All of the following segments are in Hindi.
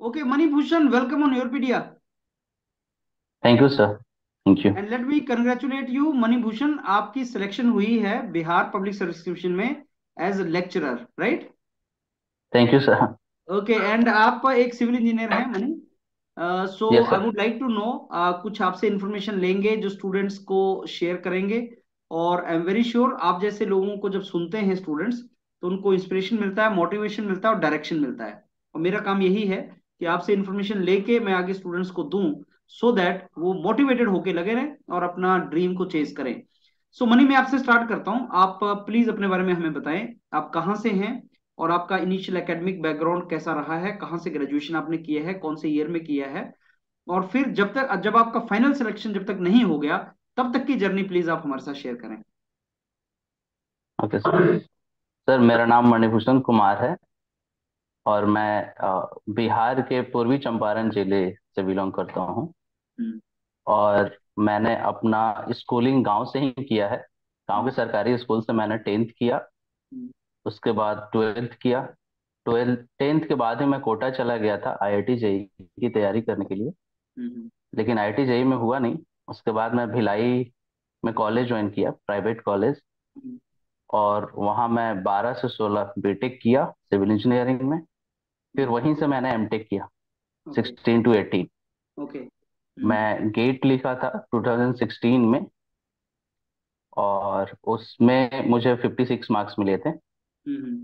Okay, Manibhushan, welcome on Europedia. Thank you sir. Thank you. And let me congratulate you, Manibhushan. आपकी सिलेक्शन हुई है बिहार पब्लिक सर्विस कमीशन में as lecturer, right? Thank you sir. Okay, and आप एक सिविल इंजीनियर हैं, Mani. So yes I sir. Would like to know, कुछ आपसे इंफॉर्मेशन लेंगे जो स्टूडेंट्स को शेयर करेंगे। और आई एम वेरी श्योर आप जैसे लोगों को जब सुनते हैं स्टूडेंट्स, तो उनको इंस्पिरेशन मिलता है, मोटिवेशन मिलता है और डायरेक्शन मिलता है। और मेरा काम यही है कि आपसे इंफॉर्मेशन लेके मैं आगे स्टूडेंट्स को दूं, सो दैट वो मोटिवेटेड होके लगे रहें और अपना ड्रीम को चेज करें। सो मनी, मैं आपसे स्टार्ट करता हूं। आप प्लीज अपने बारे में हमें बताएं। आप कहाँ से हैं और आपका इनिशियल एकेडमिक बैकग्राउंड कैसा रहा है, कहाँ से ग्रेजुएशन आपने किया है, कौन से ईयर में किया है, और फिर जब आपका फाइनल सिलेक्शन जब तक नहीं हो गया तब तक की जर्नी प्लीज आप हमारे साथ शेयर करें। Okay sir. सर मेरा नाम मणिभूषण कुमार है और मैं बिहार के पूर्वी चंपारण जिले से बिलोंग करता हूँ। हम्म। और मैंने अपना स्कूलिंग गांव से ही किया है। गांव हम्म। के सरकारी स्कूल से मैंने टेंथ किया। हम्म। उसके बाद ट्वेल्थ किया। ट्वेल्थ टेंथ के बाद ही मैं कोटा चला गया था आईआईटी जेई की तैयारी करने के लिए। हम्म। लेकिन आईआईटी जेई में हुआ नहीं। उसके बाद मैं भिलाई में कॉलेज ज्वाइन किया, प्राइवेट कॉलेज। हम्म। और वहाँ मैं 12 से 16 बीटेक किया सिविल इंजीनियरिंग में। फिर हम्म। वहीं से मैंने एमटेक किया ओके। 16 to 18। ओके। हम्म। मैं गेट लिखा था 2016 में और उसमें मुझे 56 मार्क्स मिले थे। हम्म।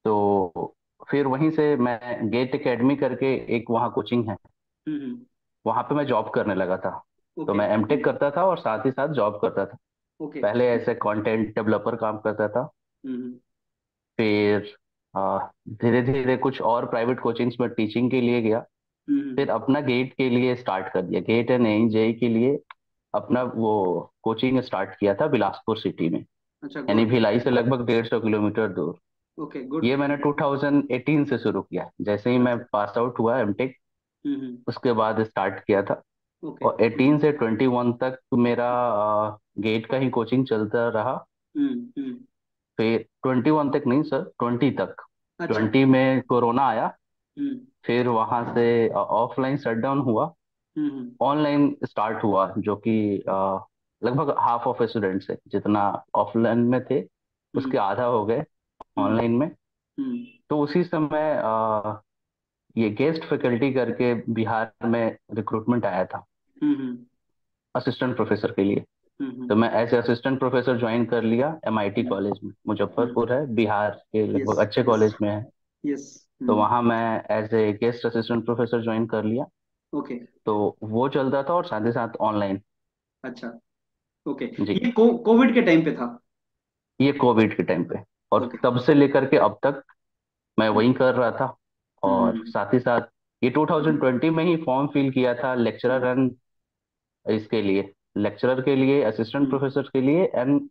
तो फिर वहीं से मैं गेट एकेडमी करके एक वहाँ कोचिंग है, हम्म। वहाँ पे मैं जॉब करने लगा था। तो ओके। मैं एमटेक करता था और साथ ही साथ जॉब करता था। ओके। पहले ऐसे कंटेंट डेवलपर काम करता था। हम्म। फिर धीरे धीरे कुछ और प्राइवेट कोचिंग्स में टीचिंग के लिए गया। हम्म। फिर अपना गेट के लिए स्टार्ट कर दिया, गेट एंड एनजेई के लिए अपना वो कोचिंग स्टार्ट किया था बिलासपुर सिटी में। अच्छा, यानी गुड। भिलाई से लगभग 150 किलोमीटर दूर। Okay, good. ये मैंने 2018 से शुरू किया, जैसे ही मैं अच्छा। पास आउट हुआ एमटेक हम्म। उसके बाद स्टार्ट किया था। ओके। और 18 से 21 तक मेरा गेट का ही कोचिंग चलता रहा। हम्म। हम्म। फिर 21 तक नहीं सर, 20 तक। अच्छा। 20 में कोरोना आया। हम्म। फिर वहां से ऑफलाइन शटडाउन हुआ, हम्म। ऑनलाइन स्टार्ट हुआ, जो कि लगभग हाफ ऑफ स्टूडेंट्स है जितना ऑफलाइन में थे उसके हम्म। आधा हो गए हम्म। ऑनलाइन में। हम्म। तो उसी समय ये गेस्ट फैकल्टी करके बिहार में रिक्रूटमेंट आया था हम्म। असिस्टेंट प्रोफेसर के लिए। हम्म। तो मैं एज असिस्टेंट प्रोफेसर ज्वाइन कर लिया एमआईटी हम्म। कॉलेज में, हम्म। मुजफ्फरपुर है, बिहार के यस। लगभग अच्छे यस। कॉलेज में है। यस। तो हम्म। वहाँ मैं as a guest assistant professor join कर लिया। ओके। तो वो चलता था और साथ ही साथ ऑनलाइन। अच्छा। ओके। जी। ये कोविड के टाइम पे था? ये कोविड के टाइम पे, और ओके। तब से लेकर के अब तक मैं वही कर रहा था। और हम्म। साथ ही साथ ये 2020 में ही फॉर्म फिल किया था लेक्चरर हम्म। एंड इसके लिए, लेक्चरर के लिए, असिस्टेंट हम्म। प्रोफेसर के लिए एंड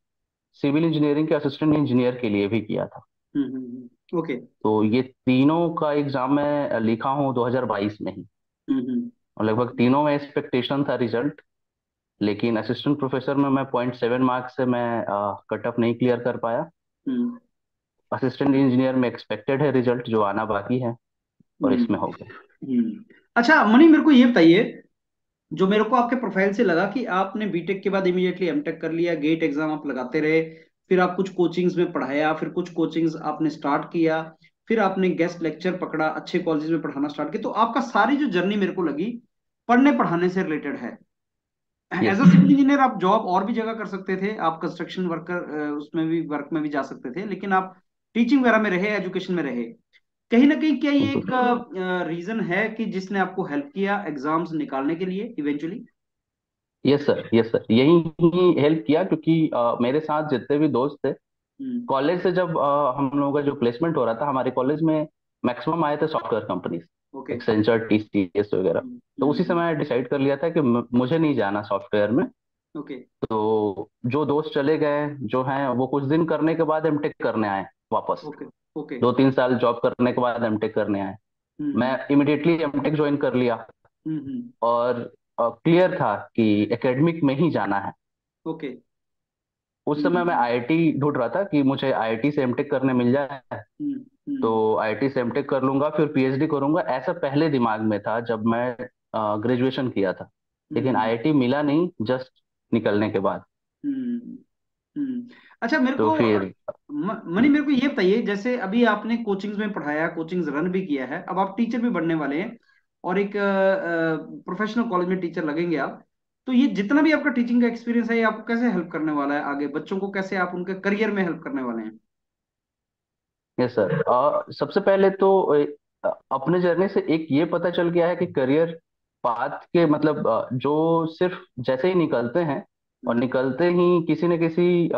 सिविल इंजीनियरिंग के असिस्टेंट इंजीनियर के लिए भी किया था। ओके। तो ये तीनों का एग्जाम मैं लिखा हूँ 2022 में ही। हम्म। और लगभग तीनों में एक्सपेक्टेशन था रिजल्ट। लेकिन असिस्टेंट प्रोफेसर में मैं 0.7 मार्क्स से मैं कट ऑफ नहीं क्लियर कर पाया। हम्म। असिस्टेंट इंजीनियर में एक्सपेक्टेड है रिजल्ट, जो आना बाकी है, और हम्म। इसमें हो गया। अच्छा मनी, मेरे को ये बताइए, जो मेरे को आपके प्रोफाइल से लगा कि आपने बीटेक के बाद इमीडिएटली एमटेक कर लिया, गेट एग्जाम आप लगाते रहे, फिर आप कुछ कोचिंग्स में पढ़ाया, फिर कुछ कोचिंग्स आपने स्टार्ट किया, फिर आपने गेस्ट लेक्चर पकड़ा, अच्छे कॉलेज में पढ़ाना स्टार्ट किया, तो आपका सारी जो जर्नी मेरे को लगी पढ़ने पढ़ाने से रिलेटेड है। As yes. A civil engineer आप जॉब और भी जगह कर सकते थे, आप कंस्ट्रक्शन वर्कर उसमें भी वर्क में भी जा सकते थे, लेकिन आप टीचिंग वगैरह में रहे, एजुकेशन में रहे। कहीं ना कहीं क्या ये बिल्कुल। एक रीजन है कि जिसने आपको हेल्प किया एग्जाम्स निकालने के लिए eventually? Yes sir, yes sir, यही ही हेल्प किया, क्योंकि मेरे साथ जितने भी दोस्त थे हम्म। कॉलेज से, जब हम लोगों का जो प्लेसमेंट हो रहा था हमारे कॉलेज में, मैक्सिमम आए थे software companies, okay. Accenture, TCS वगैरह। तो उसी समय डिसाइड कर लिया था कि मुझे नहीं जाना सॉफ्टवेयर में। ओके। तो जो दोस्त चले गए जो हैं, वो कुछ दिन करने के बाद एमटेक करने आए वापस। ओके। ओके। 2-3 साल जॉब करने के बाद एमटेक करने आए। मैं हम्म। इमिडिएटली एमटेक ज्वाइन कर लिया। हम्म। और क्लियर था कि एकेडमिक में ही जाना है। ओके। उस समय मैं आईआईटी ढूंढ रहा था कि मुझे आईआईटी से एमटेक करने मिल जाए, तो हम्म आईआईटी से एमटेक कर लूंगा, फिर पीएचडी करूंगा, ऐसा पहले दिमाग में था जब मैं ग्रेजुएशन किया था। लेकिन हम्म आईआईटी मिला नहीं जस्ट निकलने के बाद। हम्म अच्छा मेरे तो को फिर मनी मेरे को ये बताइए, जैसे अभी आपने कोचिंग्स में पढ़ाया, कोचिंग्स रन भी किया है, अब आप टीचर भी बनने वाले हैं और एक प्रोफेशनल कॉलेज में टीचर लगेंगे आप। तो ये जितना भी आपका टीचिंग का एक्सपीरियंस है, ये आपको कैसे हेल्प करने वाला है आगे, बच्चों को कैसे आप उनके करियर में हेल्प करने वाले हैं? यस सर, सबसे पहले तो अपने जर्नी से एक ये पता चल गया है कि करियर पाथ के मतलब जो सिर्फ जैसे ही निकलते हैं और हम्म निकलते ही किसी न किसी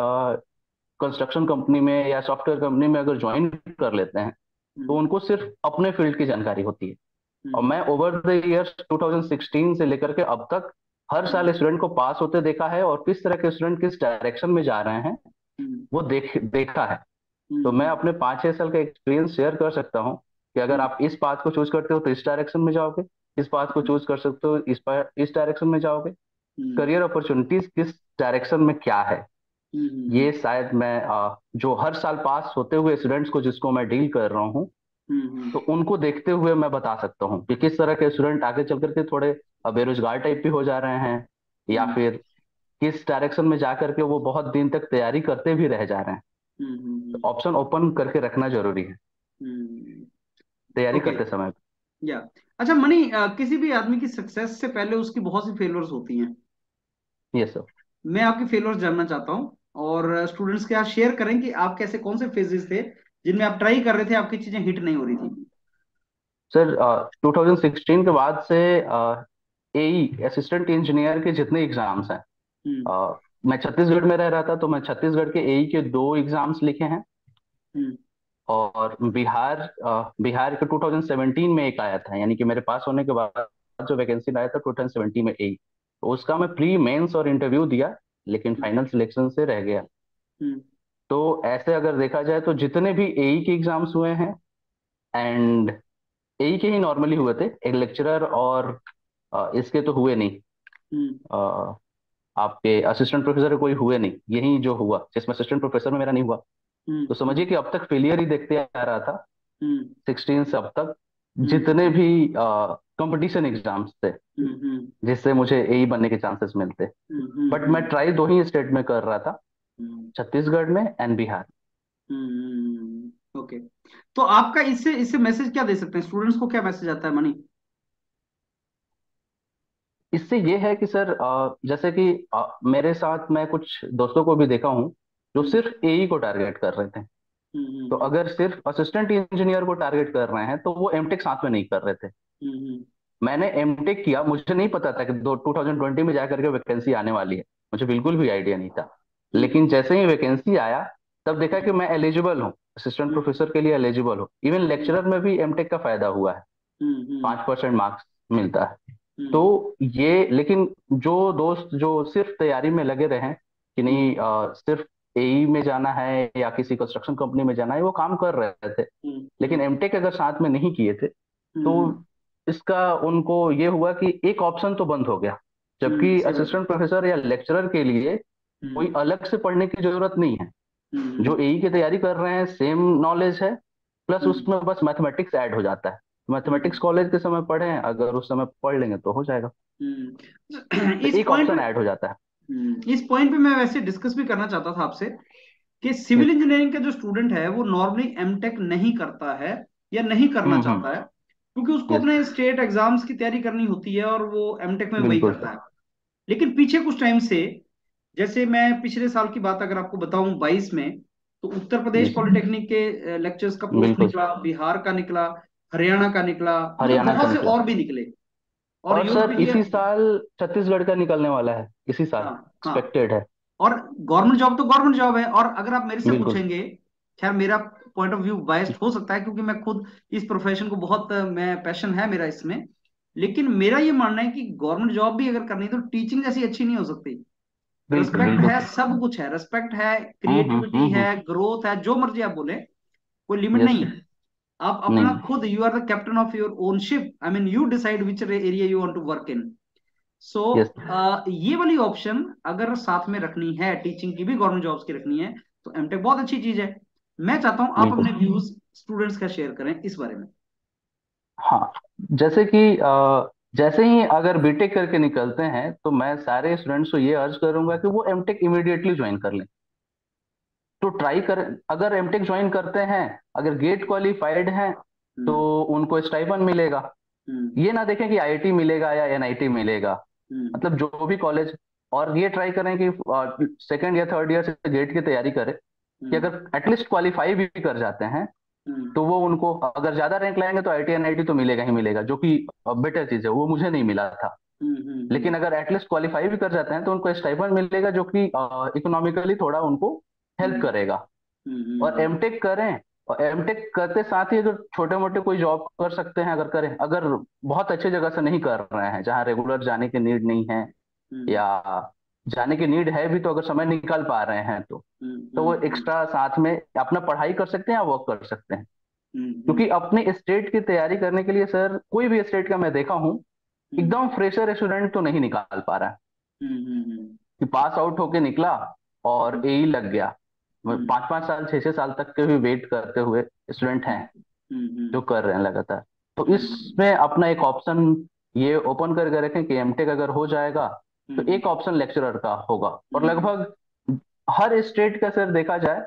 कंस्ट्रक्शन कंपनी में या सॉफ्टवेयर कंपनी में अगर ज्वाइन कर लेते हैं तो हम्म उनको सिर्फ अपने फील्ड की जानकारी होती है। और हम्म मैं ओवर द इयर्स 2016 से लेकर के अब तक हर हम्म साल स्टूडेंट को पास होते देखा है, और किस तरह के स्टूडेंट किस डायरेक्शन में जा रहे हैं हम्म वो देखा है। तो मैं हम्म अपने 5-6 साल का एक्सपीरियंस शेयर कर सकता हूँ कि अगर हम्म आप इस पाथ को चूज करते हो तो इस डायरेक्शन में जाओगे, इस पाथ को चूज कर सकते हो इस डायरेक्शन में जाओगे। हम्म करियर अपॉर्चुनिटीज किस डायरेक्शन में क्या है, हम्म ये शायद मैं जो हर साल पास होते हुए स्टूडेंट्स को जिसको मैं डील कर रहा हूँ, हम्म तो उनको देखते हुए मैं बता सकता हूँ कि किस तरह के स्टूडेंट आगे चल करके थोड़े बेरोजगार टाइप भी हो जा रहे हैं, या हम्म फिर किस डायरेक्शन में जा करके वो बहुत दिन तक तैयारी करते भी रह जा रहे हैं। तो हम्म ऑप्शन ओपन करके रखना जरूरी है तैयारी ओके करते समय। या अच्छा मनी, किसी भी आदमी की सक्सेस से पहले उसकी बहुत सी फेलियर्स होती हैं। Yes sir. मैं आपकी फेलियर्स जानना चाहता हूँ, और स्टूडेंट्स के साथ शेयर करें कि आप कैसे, कौन से फेजेस थे जिनमें आप ट्राई कर रहे थे, आपकी चीजें हिट नहीं हो रही थी। सर 2016 के बाद से एई असिस्टेंट इंजीनियर के जितने एग्जाम्स हैं, हम्म मैं छत्तीसगढ़ में रह रहा था तो मैं छत्तीसगढ़ के एई के 2 एग्जाम्स लिखे हैं। हम्म और बिहार के 2017 में एक आया था, यानी कि मेरे पास होने के बाद जो वैकेंसी आया था 2017 में एई, तो उसका मैं प्री मेंस और इंटरव्यू दिया, लेकिन फाइनल सिलेक्शन से रह गया। हम्म तो ऐसे अगर देखा जाए तो जितने भी एई के एग्जाम्स हुए हैं, एंड एई के ही नॉर्मली हुए थे, एक लेक्चरर और इसके तो हुए नहीं, हम्म अ, आपके असिस्टेंट प्रोफेसर कोई हुए नहीं, यही जो हुआ जिसमें असिस्टेंट प्रोफेसर में मेरा नहीं हुआ। तो हम्म समझिए कि अब तक फेलियर ही देखते आ रहा था, हम्म 16 से अब तक हम्म जितने भी कंपटीशन एग्जाम्स थे हम्म जिससे मुझे एई बनने के चांसेस मिलते। बट मैं हम्म ट्राई 2 ही स्टेट में कर रहा था, छत्तीसगढ़ में एंड बिहार। ओके। तो आपका इससे इससे मैसेज क्या दे सकते हैं स्टूडेंट्स को, क्या मैसेज आता है मनी? इससे ये है कि सर जैसे कि मेरे साथ मैं कुछ दोस्तों को भी देखा हूँ जो हम्म सिर्फ एई को टारगेट कर रहे थे। तो हम्म अगर सिर्फ असिस्टेंट इंजीनियर को टारगेट कर रहे हैं तो वो एमटेक साथ में नहीं कर रहे थे। हम्म मैंने एमटेक किया, मुझे नहीं पता था कि 2020 में जाकर के वैकेंसी आने वाली है, मुझे बिल्कुल भी आइडिया नहीं था। हम्म लेकिन जैसे ही वैकेंसी आया तब देखा कि मैं एलिजिबल हूँ, असिस्टेंट हम्म प्रोफेसर के लिए एलिजिबल हूँ। इवन लेक्चरर में भी एमटेक का फायदा हुआ है, हम्म 5% मार्क्स मिलता है। तो हम्म ये, लेकिन जो दोस्त जो सिर्फ तैयारी में लगे रहे कि नहीं सिर्फ एई में जाना है या किसी कंस्ट्रक्शन कंपनी में जाना है, वो काम कर रहे थे, लेकिन एमटेक अगर साथ में नहीं किए थे तो इसका उनको ये हुआ कि एक ऑप्शन तो बंद हो गया। जबकि सही बात है। असिस्टेंट प्रोफेसर या लेक्चरर के लिए हम्म कोई अलग से पढ़ने की जरूरत नहीं है। हम्म जो एई की तैयारी कर रहे हैं सेम नॉलेज है, प्लस हम्म उसमें बस मैथमेटिक्स ऐड हो जाता है। मैथमेटिक्स हम्म कॉलेज के समय पढ़े हैं, अगर उस समय पढ़ लेंगे तो हो जाएगा। तो इस एक पॉइंट ऑप्शन पे, ऐड हो जाता है। इस पॉइंट पे मैं वैसे डिस्कस भी करना चाहता था आपसे कि सिविल यस। इंजीनियरिंग का जो स्टूडेंट है वो नॉर्मली एमटेक नहीं करता है या नहीं करना हम्म। चाहता है, क्योंकि उसको यस। अपने स्टेट एग्जाम्स की तैयारी करनी होती है और वो एमटेक में वही बिल्कुल करता सर। है। लेकिन पीछे कुछ टाइम से, जैसे मैं पिछले साल की बात अगर आपको बताऊं 22 में, तो उत्तर प्रदेश यस। पॉलिटेक्निक के लेक्चर्स का पोस्ट बिल्कुल। निकला, बिहार का निकला, हरियाणा का निकला, मतलब हरियाणा का बहुत से निकला। और भी निकले। और और सर यूपीए, इसी साल छत्तीसगढ़ का निकलने वाला है, इसी साल हाँ हाँ, एक्सपेक्टेड है। और गवर्नमेंट जॉब तो गवर्नमेंट जॉब है। और अगर आप मेरे से बिल्कुल। पूछेंगे, खैर मेरा पॉइंट ऑफ व्यू बायस्ड हो सकता है क्योंकि मैं खुद इस प्रोफेशन को बहुत मैं पैशन है मेरा इसमें, लेकिन मेरा ये मानना है कि गवर्नमेंट जॉब भी अगर करनी है तो टीचिंग जैसी अच्छी नहीं हो सकती। बिल्कुल रिस्पेक्ट बिल्कुल है, सर। सब कुछ है, रिस्पेक्ट है, क्रिएटिविटी है, ग्रोथ है, जो मर्जी आप बोले, कोई लिमिट यस नहीं सर। है। आप अपना नहीं। खुद, you are the captain of your own ship, I mean you decide which area you want to work in. So yes. ये वाली ऑप्शन अगर साथ में रखनी है, टीचिंग की भी, गवर्नमेंट जॉब्स की रखनी है, तो एमटेक बहुत अच्छी चीज है। मैं चाहता हूं आप बिल्कुल। अपने व्यूज स्टूडेंट्स का शेयर करें इस बारे में। हाँ, जैसे कि जैसे ही अगर बीटेक करके निकलते हैं तो मैं सारे स्टूडेंट्स को ये अर्ज करूंगा कि वो एमटेक इमीडिएटली ज्वाइन कर लें। तो ट्राई कर, अगर एमटेक ज्वाइन करते हैं, अगर गेट क्वालिफाइड हैं, तो हम्म उनको स्टाइपेंड मिलेगा। हम्म ये ना देखें कि आईआईटी मिलेगा या एनआईटी मिलेगा, हम्म मतलब जो भी कॉलेज। और ये ट्राई करें कि सेकंड या थर्ड ईयर से गेट की तैयारी करें, कि हम्म अगर एटलीस्ट क्वालिफाई भी कर जाते हैं हम्म तो वो उनको अगर ज्यादा रैंक लाएंगे तो आईआईटी एनआईटी तो मिलेगा ही मिलेगा, जो कि बेटर चीज है, वो मुझे नहीं मिला था। लेकिन अगर एटलीस्ट क्वालिफाई भी कर जाते हैं तो उनको स्टाइपेंड मिलेगा, जो कि इकोनॉमिकली थोड़ा उनको हेल्प हम्म करेगा। और हम्म एमटेक करें, और एमटेक करते साथ ही अगर छोटे मोटे कोई जॉब कर सकते हैं, अगर करें, अगर बहुत अच्छी जगह से नहीं कर रहे हैं जहाँ रेगुलर जाने की नीड नहीं है, हम्म या जाने की नीड है भी तो अगर समय निकाल पा रहे हैं तो वो हम्म एक्स्ट्रा साथ में अपना पढ़ाई कर सकते हैं या वर्क कर सकते हैं। हम्म क्योंकि अपने स्टेट की तैयारी करने के लिए सर, कोई भी स्टेट का मैं देखा हूँ, हम्म एकदम फ्रेशर स्टूडेंट तो नहीं निकाल पा रहा है। हम्म कि पास आउट होके निकला और एई लग गया। हम्म 5 5 साल 6 6 साल तक के भी वेट करते हुए स्टूडेंट हैं जो कर रहे हैं लगातार। तो इसमें अपना एक ऑप्शन ये ओपन करके रखें कि एमटेक अगर हो जाएगा तो एक ऑप्शन लेक्चरर का होगा। और लगभग हर स्टेट का सर देखा जाए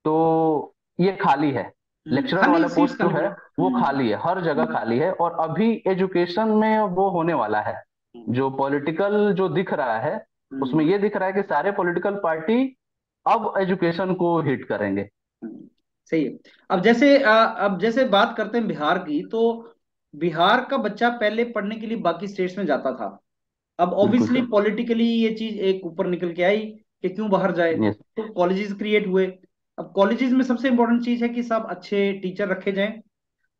तो ये खाली है, लेक्चरर खाली वाला सीट्स पोस्ट जो खाली है है। वो खाली है, हर जगह खाली है। और अभी एजुकेशन में वो होने वाला है, जो पॉलिटिकल जो दिख रहा है उसमें हम्म ये दिख रहा है कि सारे पॉलिटिकल पार्टी अब एजुकेशन को हिट करेंगे। सही है। अब जैसे बात करते हैं बिहार की, तो बिहार का बच्चा पहले पढ़ने के लिए बाकी स्टेट्स में जाता था। अब बिल्कुल ऑब्वियसली सर। पॉलिटिकली ये चीज एक ऊपर निकल के आई कि क्यों बाहर जाए, यस। तो कॉलेजेस क्रिएट हुए। अब कॉलेजेस में सबसे इंपॉर्टेंट चीज है कि सब अच्छे टीचर रखे जाएं।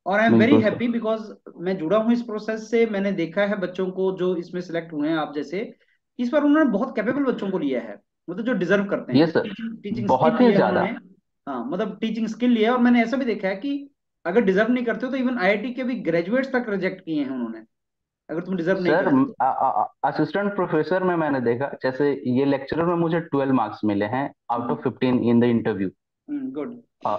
और आई एम वेरी बिल्कुल सर। हैप्पी बिकॉज मैं जुड़ा हूँ इस प्रोसेस से। मैंने देखा है बच्चों को जो इसमें सिलेक्ट हुए हैं आप जैसे, इस बार उन्होंने बहुत कैपेबल बच्चों को लिया है, मतलब जो डिजर्व करते हैं, ये जो सर, टीचिंग टीचिंग स्किल बहुत ही लिया है ज्यादा। उन्होंने। हाँ, मतलब टीचिंग स्किल लिया है। और मैंने ऐसा भी देखा है कि अगर डिजर्व नहीं करते हो तो इवन आईआईटी के भी ग्रेजुएट्स तक रिजेक्ट किए हैं उन्होंने, अगर तुम डिजर्व नहीं सर, कर रहे तो। असिस्टेंट प्रोफेसर में मैंने देखा, जैसे ये लेक्चरर में मुझे 12 मार्क्स मिले हैं out hmm of 15 in the interview. Good.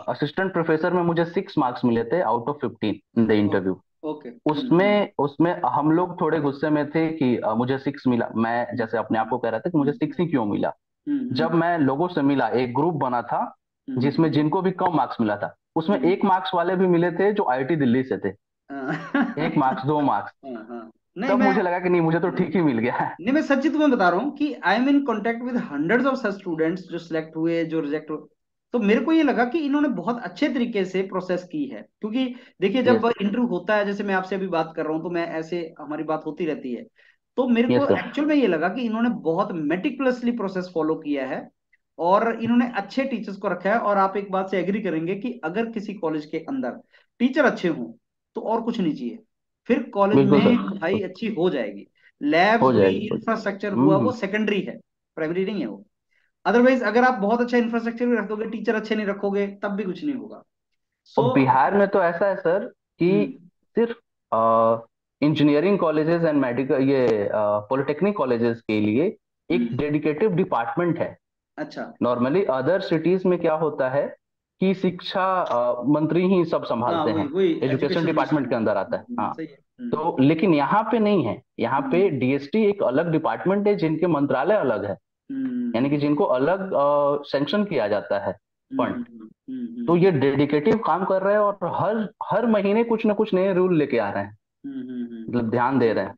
Assistant professor में मुझे 6 मार्क्स मिले थे out of 15 in the interview. Okay. उसमें उसमें हम लोग थोड़े गुस्से में थे कि मुझे 6 मिला, मैं जैसे अपने आप को कह रहा था कि मुझे 6 ही क्यों मिला। जब हम्म मैं लोगों से मिला, एक ग्रुप बना था हम्म जिसमें जिनको भी कम मार्क्स मिला था, उसमें हम्म 1 मार्क्स वाले भी मिले थे जो आईआईटी दिल्ली से थे। हाँ 1 मार्क्स, 2 मार्क्स। हाँ। नहीं तब मैं मुझे लगा कि नहीं, मुझे तो ठीक ही मिल गया है। नहीं मैं सच्ची तुम्हें बता रहा हूँ कि I am in contact with hundreds of such students जो सिलेक्ट हुए, जो रिजेक्ट हुए। तो मेरे को ये लगा कि इन्होंने बहुत अच्छे तरीके से प्रोसेस की है, क्योंकि देखिए जब यस। इंटरव्यू होता है, जैसे मैं आपसे अभी बात कर रहा हूँ तो मैं ऐसे हमारी बात होती रहती है, तो मेरे यस को सर। एक्चुअल में ये लगा कि इन्होंने बहुत मेटिकुलसली प्रोसेस फॉलो किया है और इन्होंने अच्छे टीचर्स को रखा है। और आप एक बात से एग्री करेंगे कि अगर किसी कॉलेज के अंदर टीचर अच्छे हों तो और कुछ नहीं चाहिए, फिर कॉलेज बिल्कुल में पढ़ाई सर। अच्छी हो जाएगी। लैब्स हो हुई, जाएगी, हो इंफ्रास्ट्रक्चर जाएगी। हुआ, वो सेकेंडरी है, प्राइमरी नहीं है वो। अदरवाइज अगर आप बहुत अच्छा इंफ्रास्ट्रक्चर भी रख दोगे, टीचर अच्छे नहीं रखोगे, तब भी कुछ नहीं होगा। और सो बिहार में तो ऐसा है सर कि सिर्फ इंजीनियरिंग कॉलेजेस एंड मेडिकल, ये पॉलिटेक्निक कॉलेजेस के लिए एक डेडिकेटेड डिपार्टमेंट है। अच्छा। नॉर्मली अदर सिटीज में क्या होता है कि शिक्षा मंत्री ही सब हाँ, संभालते वही हैं, वही एजुकेशन एजुकेशन मिनिस्टर डिपार्टमेंट है। के अंदर आता है। हाँ। सही है। तो लेकिन यहाँ पे नहीं है, यहाँ पे हम्म डीएसटी एक अलग डिपार्टमेंट है जिनके मंत्रालय अलग है, यानी हम्म कि जिनको अलग सैंक्शन किया जाता है फंड। तो हम्म ये डेडिकेटिव काम कर रहे हैं और हर हर महीने कुछ ना कुछ नए रूल लेके आ रहे हैं, मतलब ध्यान दे रहे हैं।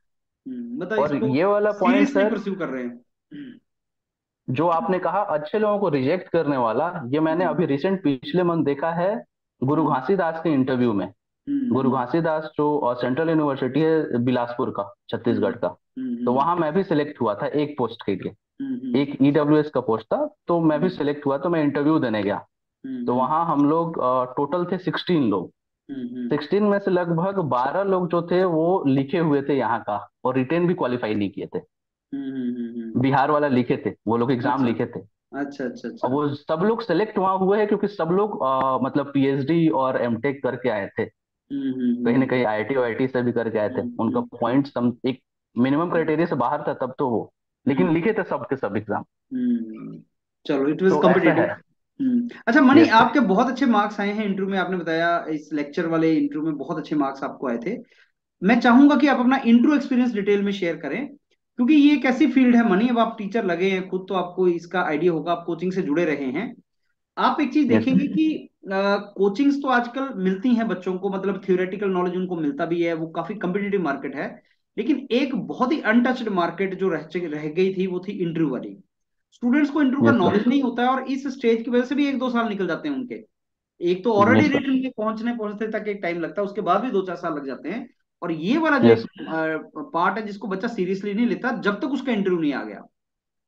मतलब और इसको ये वाला पॉइंट सीरियसली सर, परस्यू कर रहे हैं। जो आपने कहा अच्छे लोगों को रिजेक्ट करने वाला, ये मैंने हम्म अभी रिसेंट पिछले मंथ देखा है गुरु हम्म घासीदास के इंटरव्यू में। गुरु हम्म घासीदास जो सेंट्रल यूनिवर्सिटी है बिलासपुर का, छत्तीसगढ़ का। तो हम्म वहां मैं भी सिलेक्ट हुआ था एक पोस्ट के लिए, हम्म एक ईडब्ल्यूएस का पोस्ट था, तो मैं भी सिलेक्ट हुआ, तो मैं इंटरव्यू देने गया। तो हम्म वहां हम लोग टोटल थे 16 लोग। हम्म 16 में से लगभग 12 लोग जो थे वो लिखे हुए थे यहाँ का, और रिटेन भी क्वालिफाई नहीं किए थे। हम्म। बिहार वाला लिखे थे, वो लोग एग्जाम अच्छा लिखे थे। अच्छा अच्छा और अच्छा। वो सब लोग सेलेक्ट वहां हुए हैं क्योंकि सब लोग मतलब पीएचडी और एमटेक करके आए थे, कहीं ना हम्म कहीं आईआईटी वाईटी से भी करके आए थे। उनका हम्म पॉइंट सम एक मिनिमम क्राइटेरिया से बाहर था तब तो वो, हम्म लेकिन लिखे थे सब के सब एग्जाम। हम्म। चलो, इट वाज तो ऐसा है। कॉम्पिटिटिव। अच्छा मणि, यस सर। आपके बहुत अच्छे मार्क्स आए हैं इंटरव्यू में, आपने बताया इस लेक्चर वाले इंटरव्यू में बहुत अच्छे मार्क्स आपको आए थे। मैं चाहूंगा कि आप अपना इंटरव्यू एक्सपीरियंस डिटेल में शेयर करें, क्योंकि ये एक ऐसी फील्ड है मणि, अब आप टीचर लगे हैं खुद तो आपको इसका आइडिया होगा, आप कोचिंग से जुड़े रहे हैं। आप एक चीज यस देखेंगे सर। कि कोचिंग्स तो आजकल मिलती हैं बच्चों को, मतलब थियोरेटिकल नॉलेज उनको मिलता भी है, वो काफी कम्पिटिटिव मार्केट है। लेकिन एक बहुत ही अनटच्ड मार्केट जो रह गई थी वो थी इंटरव्यू वाली। स्टूडेंट्स को इंटरव्यू का यस नॉलेज सर। नहीं होता है, और इस स्टेज की वजह से भी 1-2 साल निकल जाते हैं उनके। एक तो ऑलरेडी यस सर। रिटर्न में पहुंचने पहुंचते तक एक टाइम लगता है, उसके बाद भी 2-4 साल लग जाते हैं। और ये वाला जो एक यस पार्ट है जिसको बच्चा सीरियसली नहीं लेता जब तक उसका इंटरव्यू नहीं आ गया।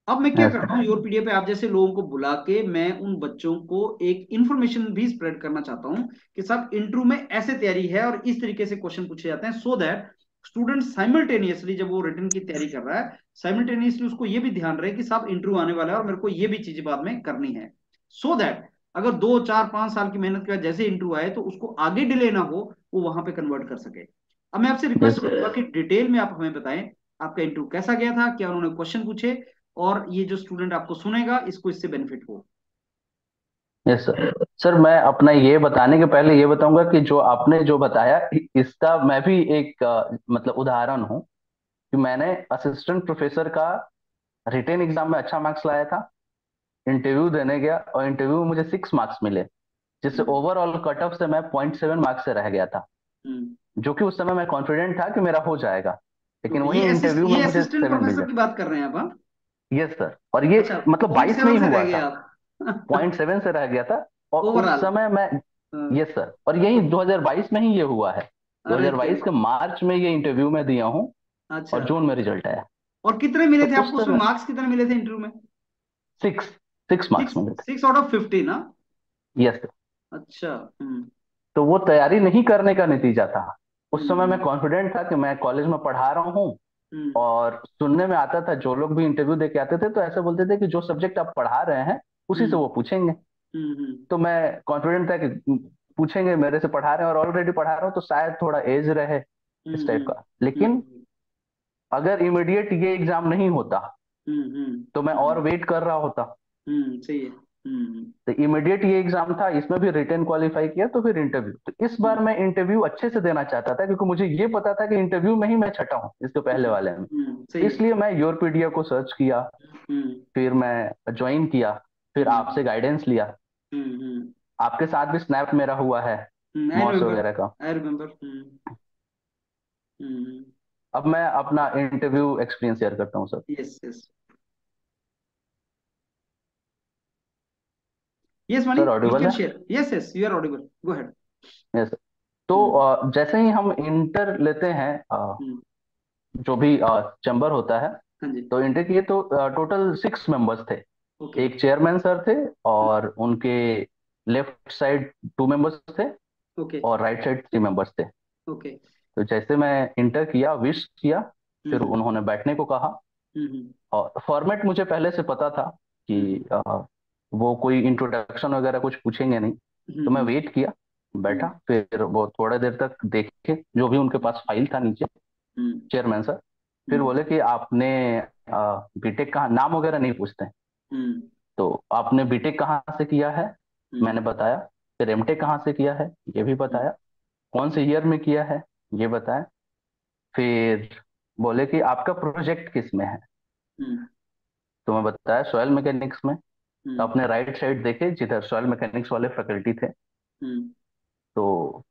अब मैं क्या यस करता सर। हूँ, योर पीडीएफ पे आप जैसे लोगों को बुला के मैं उन बच्चों को एक इन्फॉर्मेशन भी स्प्रेड करना चाहता हूँ कि साहब इंटरव्यू में ऐसे तैयारी है और इस तरीके से क्वेश्चन पूछे जाते हैं, सो दैट स्टूडेंट साइमल्टेनियसली जब वो रिटर्न की तैयारी कर रहा है, साइमल्टेनियसली उसको ये भी ध्यान रहे कि साहब इंटरव्यू आने वाला है और मेरे को ये भी चीजें बाद में करनी है, सो दैट अगर 2-4-5 साल की मेहनत के बाद जैसे इंटरव्यू आए तो उसको आगे डिले ना हो, वो वहां पे कन्वर्ट कर सके। अब मैं आपसे यस रिक्वेस्ट सर। करूंगा कि डिटेल में आप हमें बताएं आपका इंटरव्यू कैसा गया था, क्या उन्होंने क्वेश्चन पूछे, और ये जो स्टूडेंट आपको सुनेगा इसको इससे बेनिफिट हो। Yes sir. सर मैं अपना ये बताने के पहले ये बताऊंगा कि जो आपने जो बताया इसका मैं भी एक मतलब उदाहरण हूँ कि मैंने असिस्टेंट प्रोफेसर का रिटेन एग्जाम में अच्छा मार्क्स लाया था। इंटरव्यू देने गया और इंटरव्यू में मुझे 6 मार्क्स मिले, जिससे हम्म। ओवरऑल कट ऑफ से मैं 0.7 मार्क्स से रह गया था, हम्म। जो कि उस समय मैं कॉन्फिडेंट था कि मेरा हो जाएगा। लेकिन ओके, वही इंटरव्यू में ये मुझे असिस्टेंट 7 मिल प्रोफेसर गया। की बात कर रहे हैं आप, हाँ? Yes sir. और ये अच्छा, मतलब पॉइंट 22 में सेवन ही से रह हुआ गए था। आप? 0.7 से रह गया था। और उस ओवरऑल? समय मैं, यस सर, और यही 2022 में ही ये हुआ है। अरे क्या! 2022 के मार्च में ये इंटरव्यू में दिया हूँ अच्छा, और जून में रिजल्ट आया। और कितने मिले तो थे उस आपको उसमें, समय मार्क्स कितने मिले थे इंटरव्यू में? 6 6 मार्क्स सिक्स मिले थे। 6 आउट ऑफ 50 ना? Yes sir. अच्छा। हम्म। तो वो तैयारी नहीं करने का नतीजा था। उस समय मैं हम्म। कॉन्फिडेंट था कि मैं कॉलेज में पढ़ा रहा हूँ। हम्म। और सुनने में आता था, जो लोग भी इंटरव्यू दे के आते थे तो ऐसे बोलते थे कि जो सब्जेक्ट आप पढ़ा रहे हैं उसी से हम्म। वो पूछेंगे। हम्म। तो मैं कॉन्फिडेंट था कि पूछेंगे, मेरे से पढ़ा रहे हैं और ऑलरेडी पढ़ा रहा हूँ तो शायद थोड़ा एज रहे हम्म। इस टाइप हम्म। का। लेकिन हम्म। अगर इमीडिएट ये एग्जाम नहीं होता हम्म। हम्म। तो मैं और वेट कर रहा होता। सही है। हम्म। तो इमीडिएट ये एग्जाम था, इसमें भी रिटेन क्वालिफाई किया तो फिर इंटरव्यू। तो इस बार हम्म। मैं इंटरव्यू अच्छे से देना चाहता था, क्योंकि मुझे ये पता था कि इंटरव्यू में ही मैं छटा हूँ इसके पहले वाले में। सही है। इसलिए मैं योरपीडिया को सर्च किया, हम्म। फिर मैं ज्वाइन किया, फिर आपसे हम्म। गाइडेंस लिया। हम्म। आपके साथ भी स्नैप मेरा हुआ है आई मॉस रिमेम्बर। वगैरह का। I remember. हम्म। हम्म। अब मैं अपना इंटरव्यू एक्सपीरियंस शेयर करता हूँ sir. Yes, yes. Yes money, sir you audible can है? Share. Yes, yes, you are audible, go ahead. Yes sir. तो हम्म। जैसे ही हम इंटर लेते हैं, हम्म। जो भी चैम्बर होता है, हाँ जी। तो इंटर किए तो टोटल 6 मेंबर्स थे। ओके। एक चेयरमैन सर थे, और उनके लेफ्ट साइड 2 मेंबर्स थे, ओके। और राइट साइड 3 मेंबर्स थे। ओके। तो जैसे मैं इंटर किया, विश किया, फिर हम्म। उन्होंने बैठने को कहा। हम्म। और फॉर्मेट मुझे पहले से पता था कि हम्म। वो कोई इंट्रोडक्शन वगैरह कुछ पूछेंगे नहीं। तो मैं हम्म। वेट किया, बैठा, हम्म। फिर वो थोड़ा देर तक देखे जो भी उनके पास फाइल था नीचे, हम्म। Chairman sir. फिर हम्म। बोले कि आपने बीटेक कहाँ, नाम वगैरह नहीं पूछते, हम्म। तो आपने बीटेक कहाँ से किया है, हम्म। मैंने बताया। फिर एमटेक कहाँ से किया है, ये भी हम्म। बताया। कौन से ईयर में किया है, ये बताया। फिर बोले कि आपका प्रोजेक्ट किस में है, हम्म। तो मैं बताया सॉइल मैकेनिक्स में। तो हम्म। अपने राइट साइड देखे जिधर सॉइल मैकेनिक्स वाले फैकल्टी थे, हम्म। तो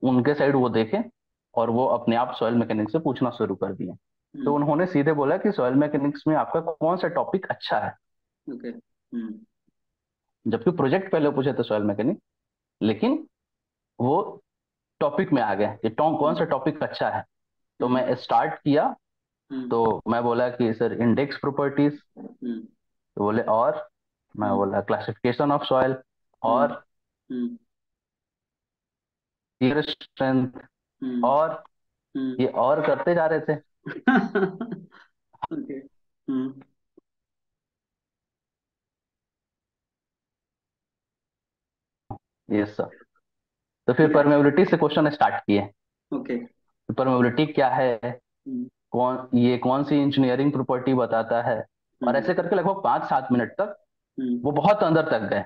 उनके साइड वो देखे, और वो अपने आप सॉइल मैकेनिक्स से पूछना शुरू कर दिए। तो हम्म। उन्होंने सीधे बोला कि सॉइल मैकेनिक्स में आपका कौन सा टॉपिक अच्छा है। ओके। हम्म। जबकि प्रोजेक्ट पहले पूछे थे सॉइल मैकेनिक्स, लेकिन वो टॉपिक में आ गए कि कौन सा टॉपिक अच्छा है। तो हम्म। मैं स्टार्ट किया। हम्म। तो मैं बोला कि सर इंडेक्स प्रॉपर्टीज। हम्म। तो बोले और, मैं हम्म। बोला क्लासिफिकेशन ऑफ सॉइल, हम्म। और हम्म। शीयर स्ट्रेंथ, हम्म। और हम्म। ये और करते जा रहे थे। ओके। हम्म। Yes sir. तो फिर या। परमेबिलिटी से क्वेश्चन स्टार्ट किए। ओके। परमेबिलिटी क्या है, हम्म। कौन सी इंजीनियरिंग प्रॉपर्टी बताता है, और हम्म। ऐसे करके लगभग 5-7 मिनट तक हम्म। वो बहुत अंदर तक गए।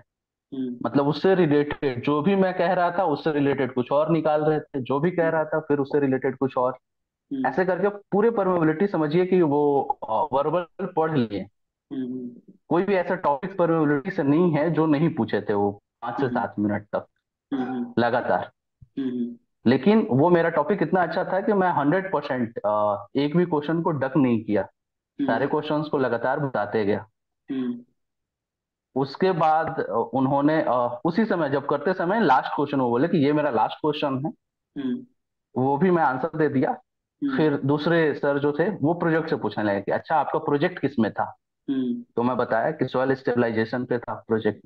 मतलब उससे रिलेटेड जो भी मैं कह रहा था उससे रिलेटेड कुछ और निकाल रहे थे, जो भी कह रहा था फिर उससे रिलेटेड कुछ और। ऐसे करके पूरे परमेबिलिटी समझिए कि वो वर्बल पढ़ लिए। कोई भी ऐसा टॉपिक परमेबिलिटी से नहीं है जो नहीं पूछे थे वो 5 से 7 मिनट तक लगातार। लेकिन वो मेरा टॉपिक इतना अच्छा था कि मैं 100% एक भी क्वेश्चन को डक नहीं किया, सारे क्वेश्चंस को लगातार बताते गया। उसके बाद उन्होंने उसी समय जब करते समय लास्ट क्वेश्चन वो बोले कि ये मेरा लास्ट क्वेश्चन है, वो भी मैं आंसर दे दिया। फिर दूसरे सर जो थे वो प्रोजेक्ट से पूछने लगे कि अच्छा आपका प्रोजेक्ट किस में था, तो मैं बताया कि सॉइल स्टेबलाइजेशन पे था प्रोजेक्ट।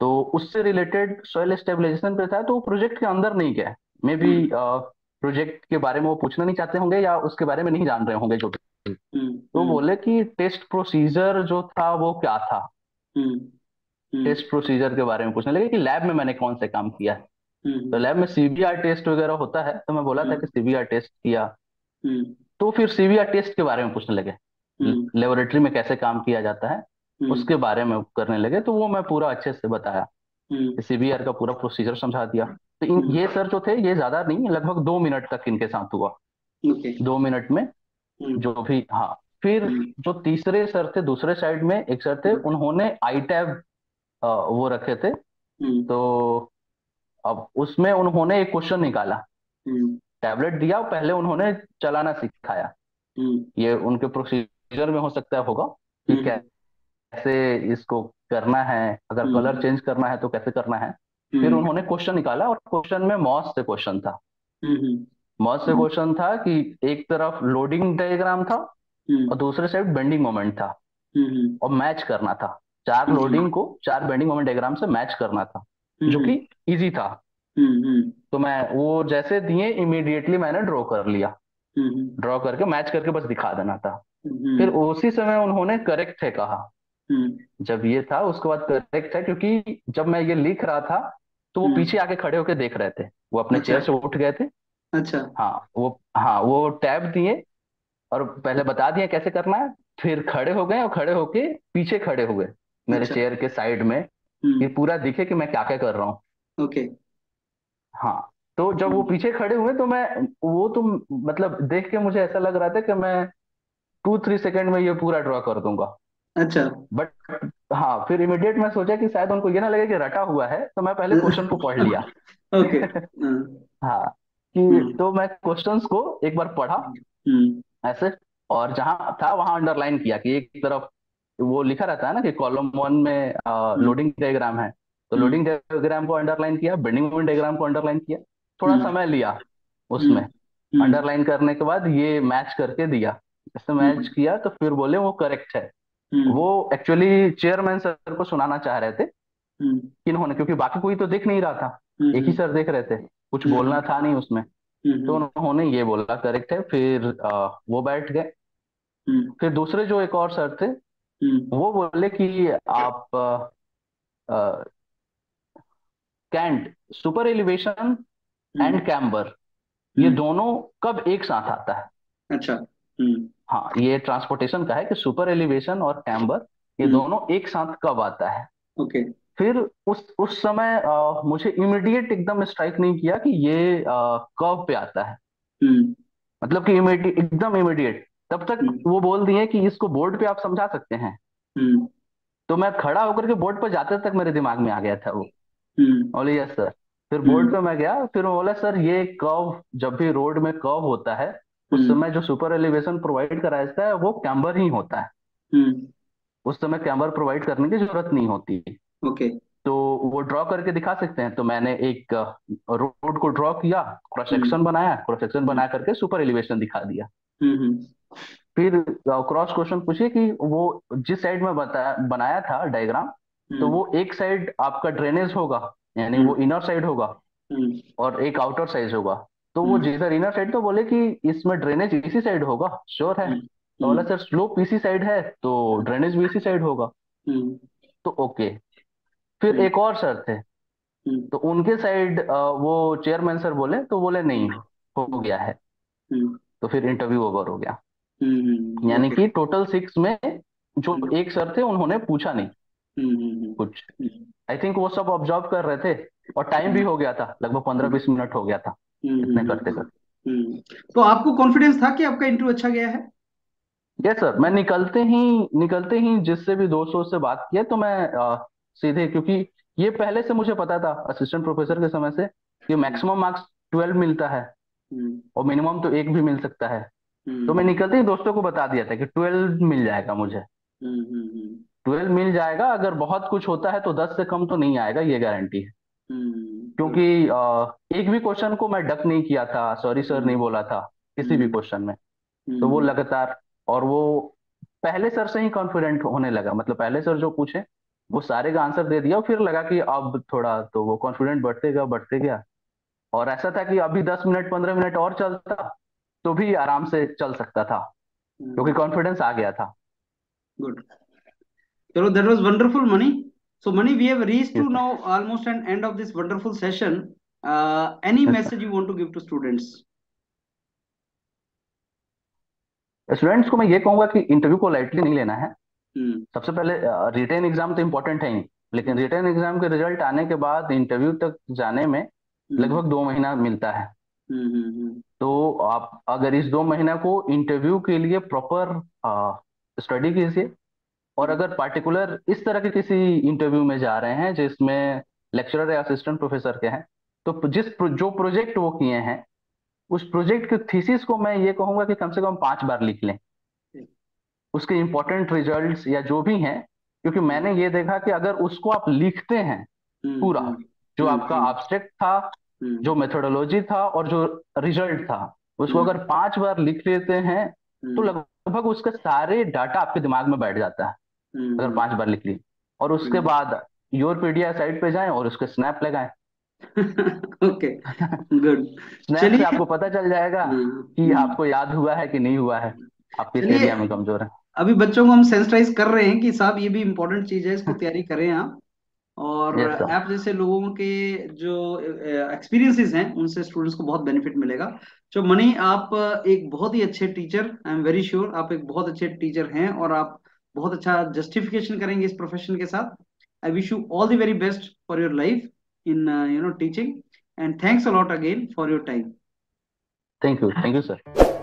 तो उससे रिलेटेड सॉइल स्टेबलाइजेशन पे था, तो वो प्रोजेक्ट के अंदर नहीं गए। मे बी प्रोजेक्ट के बारे में वो पूछना नहीं चाहते होंगे या उसके बारे में नहीं जान रहे होंगे जो भी। तो बोले कि टेस्ट प्रोसीजर जो था वो क्या था, टेस्ट प्रोसीजर के बारे में पूछने लगे कि लैब में मैंने कौन से काम किया है। तो लैब में सीबीआर टेस्ट वगैरह होता है, तो मैं बोला था कि सीबीआर टेस्ट किया। तो फिर सीबीआर टेस्ट के बारे में पूछने लगे, लेबोरेटरी में कैसे काम किया जाता है उसके बारे में करने लगे। तो वो मैं पूरा अच्छे से बताया, सीबीआर का पूरा प्रोसीजर समझा दिया। तो ये सर जो थे ये ज्यादा नहीं, लगभग 2 मिनट तक इनके साथ हुआ। 2 मिनट में जो भी, हाँ। फिर जो तीसरे सर थे दूसरे साइड में एक सर थे, उन्होंने आई टैब वो रखे थे। तो अब उसमें उन्होंने एक क्वेश्चन निकाला, टैबलेट दिया, पहले उन्होंने चलाना सिखाया। ये उनके प्रोसीजर में हो सकता है होगा कि कैसे इसको करना है, अगर कलर चेंज करना है तो कैसे करना है। फिर उन्होंने क्वेश्चन निकाला और क्वेश्चन में मॉस से क्वेश्चन था। मॉस से क्वेश्चन था कि एक तरफ लोडिंग डायग्राम था और दूसरे साइड बेंडिंग मोमेंट था, और मैच करना था। 4 लोडिंग को 4 बेंडिंग मोमेंट डायग्राम से मैच करना था, जो कि इजी था। तो मैं वो जैसे दिए इमीडिएटली मैंने ड्रॉ कर लिया, ड्रॉ करके मैच करके बस दिखा देना था। फिर उसी समय उन्होंने करेक्ट है कहा। जब ये था उसके बाद करेक्ट है, क्योंकि जब मैं ये लिख रहा था तो वो पीछे आके खड़े होके देख रहे थे, वो अपने चेयर से उठ गए थे। अच्छा। हाँ वो टैब दिए और पहले बता दिया कैसे करना है, फिर खड़े हो गए और खड़े होके पीछे खड़े हुए मेरे चेयर के साइड में, ये पूरा दिखे कि मैं क्या क्या कर रहा हूँ। ओके। हाँ, तो जब वो पीछे खड़े हुए तो मैं वो तो मतलब देख के मुझे ऐसा लग रहा था कि मैं 2-3 सेकंड में ये पूरा ड्रॉ कर दूंगा। अच्छा। बट हाँ, फिर इमीडिएट मैं सोचा कि शायद उनको ये ना लगे कि रटा हुआ है, तो मैं पहले क्वेश्चन को पढ़ लिया। ओके। हाँ, कि तो मैं क्वेश्चंस को एक बार पढ़ा ऐसे, और जहां था वहां अंडरलाइन किया कि एक तरफ वो लिखा रहता है ना कि कॉलम 1 में लोडिंग डायग्राम है, तो लोडिंग डायग्राम को अंडरलाइन किया, बेंडिंग मोमेंट डायग्राम को अंडरलाइन किया। थोड़ा समय लिया उसमें अंडरलाइन करने के बाद ये मैच करके दिया। जैसे मैच किया तो फिर बोले वो करेक्ट है। वो एक्चुअली चेयरमैन सर को सुनाना चाह रहे थे, किन्होंने, क्योंकि बाकी कोई तो देख नहीं रहा था, एक ही सर देख रहे थे, कुछ बोलना था नहीं उसमें। तो उन्होंने ये बोला करेक्ट है, फिर वो बैठ गए। फिर दूसरे जो एक और सर थे वो बोले कि आप cant, super elevation and camber, ये दोनों कब एक साथ आता है। अच्छा। हाँ, ये ट्रांसपोर्टेशन का है कि सुपर एलिवेशन और कैम्बर ये दोनों एक साथ कब आता है। ओके। फिर उस समय मुझे इमीडिएट एकदम स्ट्राइक नहीं किया कि ये कब पे आता है, मतलब कि इमीडिएट, एकदम इमीडिएट। तब तक वो बोल दिए कि इसको बोर्ड पे आप समझा सकते हैं। तो मैं खड़ा होकर के बोर्ड पर जाते तक मेरे दिमाग में आ गया था वो। बोले यस सर। फिर बोर्ड पे मैं गया, फिर वो बोला सर ये कर्व, जब भी रोड में कर्व होता है उस समय जो सुपर एलिवेशन प्रोवाइड करा जाता है वो कैम्बर ही होता है, उस समय कैम्बर प्रोवाइड करने की जरूरत नहीं होती। ओके। तो वो ड्रॉ करके दिखा सकते हैं। तो मैंने एक रोड को ड्रॉ किया, क्रॉस सेक्शन बनाया, क्रॉस सेक्शन बना करके सुपर एलिवेशन दिखा दिया। फिर क्रॉस क्वेश्चन पूछिए कि वो जिस साइड में बनाया था डायग्राम, तो वो एक साइड आपका ड्रेनेज होगा, यानी वो इनर साइड होगा, और एक आउटर साइड होगा। तो वो जिधर इनर साइड, तो बोले कि इसमें ड्रेनेज इसी साइड होगा, श्योर है। तो बोला सर स्लोप इसी साइड है तो ड्रेनेज भी इसी साइड होगा। तो ओके। फिर एक और सर थे, तो उनके साइड वो चेयरमैन सर बोले, तो बोले नहीं हो गया है। तो फिर इंटरव्यू ओवर हो गया। यानी कि टोटल 6 में जो एक सर थे उन्होंने पूछा नहीं कुछ। आई थिंक वो सब ऑब्जर्व कर रहे थे, और टाइम भी हो गया था, लगभग 15-20 मिनट हो गया था इतने करते करते। तो आपको कॉन्फिडेंस था कि आपका इंटरव्यू अच्छा गया है? यस सर, मैं निकलते ही जिससे भी दोस्तों से बात किया तो मैं सीधे, क्योंकि ये पहले से मुझे पता था असिस्टेंट प्रोफेसर के समय से कि मैक्सिमम मार्क्स 12 मिलता है और मिनिमम तो एक भी मिल सकता है। तो मैं निकलते ही दोस्तों को बता दिया था कि 12 मिल जाएगा मुझे, 12 मिल जाएगा, अगर बहुत कुछ होता है तो 10 से कम तो नहीं आएगा, ये गारंटी है। क्योंकि एक भी क्वेश्चन को मैं डक नहीं किया था, सॉरी सर नहीं बोला था किसी भी क्वेश्चन में। तो वो लगातार, और वो पहले सर से ही कॉन्फिडेंट होने लगा, मतलब पहले सर जो पूछे वो सारे का आंसर दे दिया, फिर लगा कि अब थोड़ा तो वो कॉन्फिडेंट बढ़ते गया। और ऐसा था कि अभी 10 मिनट 15 मिनट और चलता तो भी आराम से चल सकता था, क्योंकि कॉन्फिडेंस आ गया था। गुड, चलो, that was wonderful, Mani. So, Mani, we have reached to yes now almost an end of this wonderful session. Any sir, message you want to give to students? Students को मैं ये कहूंगा कि इंटरव्यू को लाइटली नहीं लेना है। हम्म सबसे पहले रिटेन एग्जाम तो इम्पोर्टेंट है ही, लेकिन रिटेन एग्जाम के रिजल्ट आने के बाद इंटरव्यू तक जाने में लगभग 2 महीना मिलता है। तो आप अगर इस 2 महीना को इंटरव्यू के लिए प्रॉपर स्टडी कीजिए, और अगर पार्टिकुलर इस तरह के किसी इंटरव्यू में जा रहे हैं जिसमें लेक्चरर या असिस्टेंट प्रोफेसर के हैं, तो जो प्रोजेक्ट वो किए हैं उस प्रोजेक्ट के थीसिस को मैं ये कहूंगा कि कम से कम 5 बार लिख लें, उसके इंपॉर्टेंट रिजल्ट्स या जो भी हैं। क्योंकि मैंने ये देखा कि अगर उसको आप लिखते हैं पूरा, जो आपका ऑब्जेक्ट था, जो मेथोडोलॉजी था और जो रिजल्ट था, उसको अगर 5 बार लिख लेते हैं तो लगभग उसके सारे डाटा आपके दिमाग में बैठ जाता है, अगर 5 बार लिख लिए। और उसके बाद योरपीडिया साइट पे जाएं और उसके स्नैप लगाएं। Okay, good. स्नैप से चलिए, आपको पता चल जाएगा कि आपको याद हुआ है कि नहीं हुआ है, आप किस चलिए, एरिया में कमजोर है। अभी बच्चों को हम सेंसिटाइज कर रहे हैं कि साहब ये भी इम्पोर्टेंट चीज है, इसको तैयारी करें आप। और यस सर। आप जैसे लोगों के जो एक्सपीरियंसेस हैं उनसे स्टूडेंट्स को बहुत बेनिफिट मिलेगा। तो मनी, आप एक बहुत ही अच्छे teacher, I am very sure आप एक बहुत अच्छे टीचर हैं, और आप बहुत अच्छा जस्टिफिकेशन करेंगे इस प्रोफेशन के साथ। I wish you all the very best for your life in teaching, and thanks a lot again for your time. Thank you sir.